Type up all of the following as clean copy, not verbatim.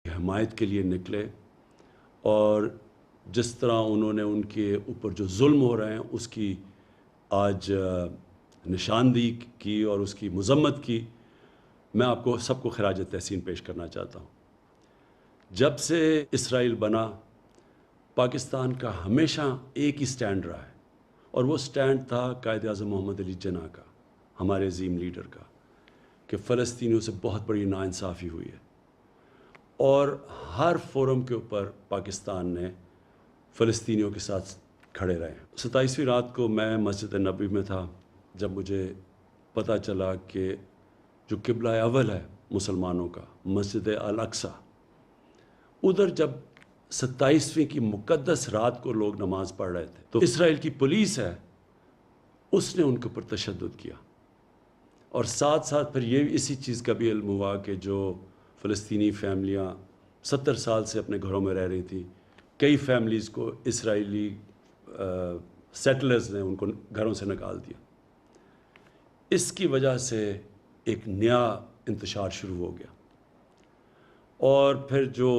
حمایت کے لیے نکلے اور جس طرح انہوں نے ان کے اوپر جو ظلم ہو رہے ہیں اس کی آج نشاندہی کی اور اس کی مذمت کی. میں آپ کو سب کو خراج تحسین پیش کرنا چاہتا ہوں. جب سے اسرائیل بنا پاکستان کا ہمیشہ ایک ہی سٹینڈ رہا ہے اور وہ سٹینڈ تھا قائد اعظم محمد علی جناح کا، ہمارے عظیم لیڈر کا، کہ فلسطینیوں سے بہت بڑی ناانصافی ہوئی ہے اور ہر فورم کے اوپر پاکستان نے فلسطینیوں کے ساتھ کھڑے رہے. 27ویں رات کو میں مسجد نبوی میں تھا جب مجھے پتہ چلا کہ جو قبلہ اول ہے مسلمانوں کا، مسجد الاقصی، ادھر جب 27ویں کی مقدس رات کو لوگ نماز پڑھ رہے تھے تو اسرائیل کی پولیس ہے اس نے ان کے اوپر تشدد کیا. اور ساتھ ساتھ پھر یہ اسی چیز کا بھی علم ہوا کہ جو فلسطینی فیملیاں 70 سال سے اپنے گھروں میں رہ رہی تھیں، کئی فیملیز کو اسرائیلی سیٹلرز نے ان کو گھروں سے نکال دیا. اس کی وجہ سے ایک نیا انتشار شروع ہو گیا. اور پھر جو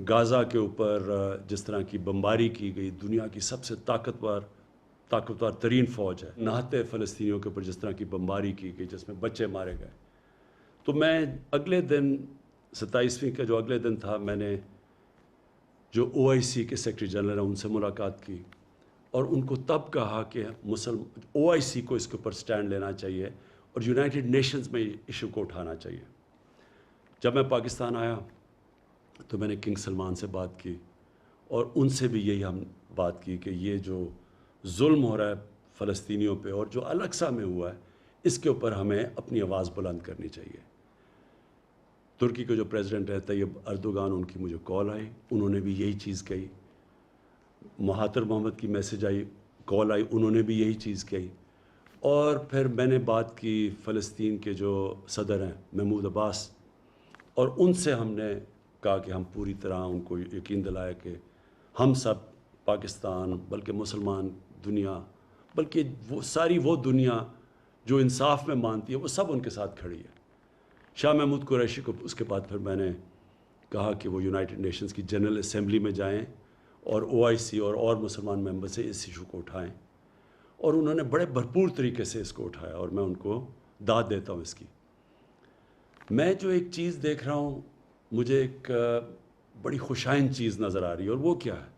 غازہ کے اوپر جس طرح کی بمباری کی گئی، دنیا کی سب سے طاقتور ترین فوج ہے، نہتے فلسطینیوں کے اوپر جس طرح کی بمباری کی گئی جس میں بچے مارے گئے، تو میں اگلے دن 27ویں کا جو اگلے دن تھا، میں نے جو OIC کے سیکرٹری جنرل ہیں ان سے ملاقات کی اور ان کو تب کہا کہ OIC کو اس کے اوپر سٹینڈ لینا چاہیے اور یونائٹڈ نیشنز میں ایشو کو اٹھانا چاہیے. جب میں پاکستان آیا تو میں نے کنگ سلمان سے بات کی اور ان سے بھی یہی ہم بات کی کہ یہ جو ظلم ہو رہا ہے فلسطینیوں پہ اور جو الاقصی میں ہوا ہے، اس کے اوپر ہمیں اپنی آواز بلند کرنی چاہیے. ترکی کے جو پریزیڈنٹ ہے طیب اردوغان، ان کی مجھے کال آئی، انہوں نے بھی یہی چیز کہی. مہاتر محمد کی میسج آئی، کال آئی، انہوں نے بھی یہی چیز کہی. اور پھر میں نے بات کی فلسطین کے جو صدر ہیں محمود عباس، اور ان سے ہم نے کہا کہ ہم پوری طرح ان کو یقین دلایا کہ ہم سب پاکستان، بلکہ مسلمان دنیا، بلکہ وہ دنیا جو انصاف میں مانتی ہے، وہ سب ان کے ساتھ کھڑی ہے. شاہ محمود قریشی کو اس کے بعد پھر میں نے کہا کہ وہ یونائٹڈ نیشنز کی جنرل اسمبلی میں جائیں اور OIC اور مسلمان ممبر سے اس ایشو کو اٹھائیں، اور انہوں نے بڑے بھرپور طریقے سے اس کو اٹھایا اور میں ان کو داد دیتا ہوں اس کی. میں جو ایک چیز دیکھ رہا ہوں، مجھے ایک بڑی خوشائن چیز نظر آ رہی ہے، اور وہ کیا ہے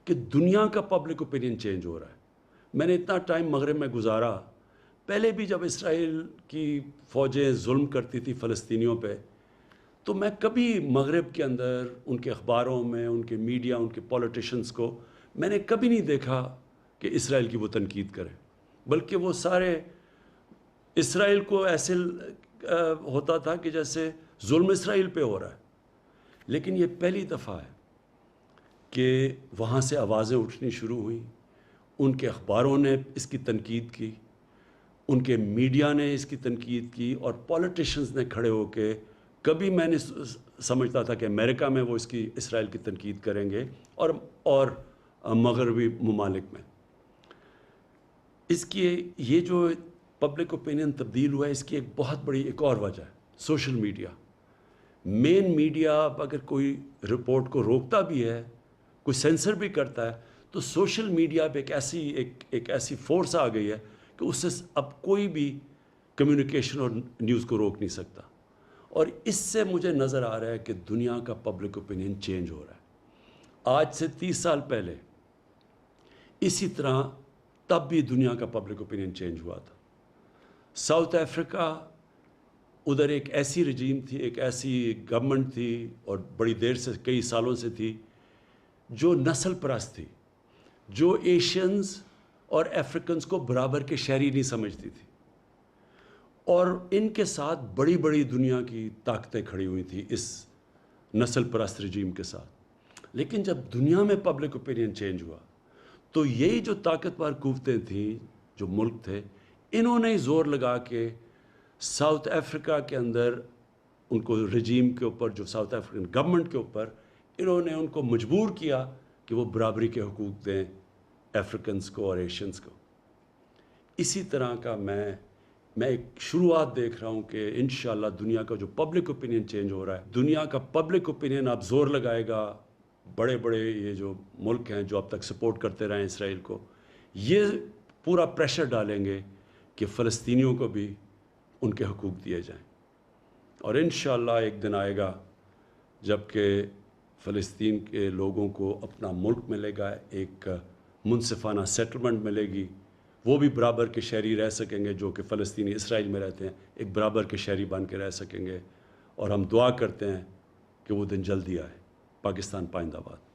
کہ دنیا کا پبلک اوپینین چینج ہو رہا ہے. میں نے اتنا ٹائم مغرب میں گزارا، پہلے بھی جب اسرائیل کی فوجیں ظلم کرتی تھی فلسطینیوں پہ تو میں کبھی مغرب کے اندر ان کے اخباروں میں، ان کے میڈیا، ان کے پولیٹیشنز کو میں نے کبھی نہیں دیکھا کہ اسرائیل کی وہ تنقید کریں، بلکہ وہ سارے اسرائیل کو ایسے ہوتا تھا کہ جیسے ظلم اسرائیل پہ ہو رہا ہے. لیکن یہ پہلی دفعہ ہے کہ وہاں سے آوازیں اٹھنی شروع ہوئیں، ان کے اخباروں نے اس کی تنقید کی، ان کے میڈیا نے اس کی تنقید کی، اور پولیٹیشنز نے کھڑے ہو کے، کبھی میں نے سمجھتا تھا کہ امریکہ میں وہ اس کی اسرائیل کی تنقید کریں گے اور مغربی ممالک میں. اس کی یہ جو پبلک اوپینین تبدیل ہوا ہے، اس کی ایک بہت بڑی ایک اور وجہ ہے سوشل میڈیا. مین میڈیا اگر کوئی رپورٹ کو روکتا بھی ہے، کوئی سینسر بھی کرتا ہے، تو سوشل میڈیا پہ ایک ایسی فورس آ گئی ہے کہ اس سے اب کوئی بھی کمیونیکیشن اور نیوز کو روک نہیں سکتا. اور اس سے مجھے نظر آ رہا ہے کہ دنیا کا پبلک اوپینین چینج ہو رہا ہے. آج سے 30 سال پہلے اسی طرح تب بھی دنیا کا پبلک اوپینین چینج ہوا تھا. ساؤتھ افریقہ، ادھر ایک ایسی رجیم تھی، ایک ایسی گورنمنٹ تھی، اور بڑی دیر سے، کئی سالوں سے تھی، جو نسل پرست تھی، جو ایشینز اور افریکنز کو برابر کے شہری نہیں سمجھتی تھی، اور ان کے ساتھ بڑی بڑی دنیا کی طاقتیں کھڑی ہوئی تھیں اس نسل پرست رجیم کے ساتھ. لیکن جب دنیا میں پبلک اوپینین چینج ہوا تو یہی جو طاقتور قوتیں تھیں، جو ملک تھے، انہوں نے زور لگا کے ساؤتھ افریقہ کے اندر ان کو رجیم کے اوپر، جو ساؤتھ افریقن گورنمنٹ کے اوپر، انہوں نے ان کو مجبور کیا کہ وہ برابری کے حقوق دیں افریکنز کو اور ایشینز کو. اسی طرح کا میں میں ایک شروعات دیکھ رہا ہوں کہ انشاءاللہ دنیا کا جو پبلک اوپینین چینج ہو رہا ہے، دنیا کا پبلک اوپینین اب زور لگائے گا، بڑے بڑے یہ جو ملک ہیں جو اب تک سپورٹ کرتے رہے ہیں اسرائیل کو، یہ پورا پریشر ڈالیں گے کہ فلسطینیوں کو بھی ان کے حقوق دیے جائیں. اور انشاءاللہ ایک دن آئے گا جب کہ فلسطین کے لوگوں کو اپنا ملک ملے گا، ایک منصفانہ سیٹلمنٹ ملے گی، وہ بھی برابر کے شہری رہ سکیں گے جو کہ فلسطینی اسرائیل میں رہتے ہیں، ایک برابر کے شہری بن کے رہ سکیں گے. اور ہم دعا کرتے ہیں کہ وہ دن جلدی آئے. پاکستان پائندہ باد.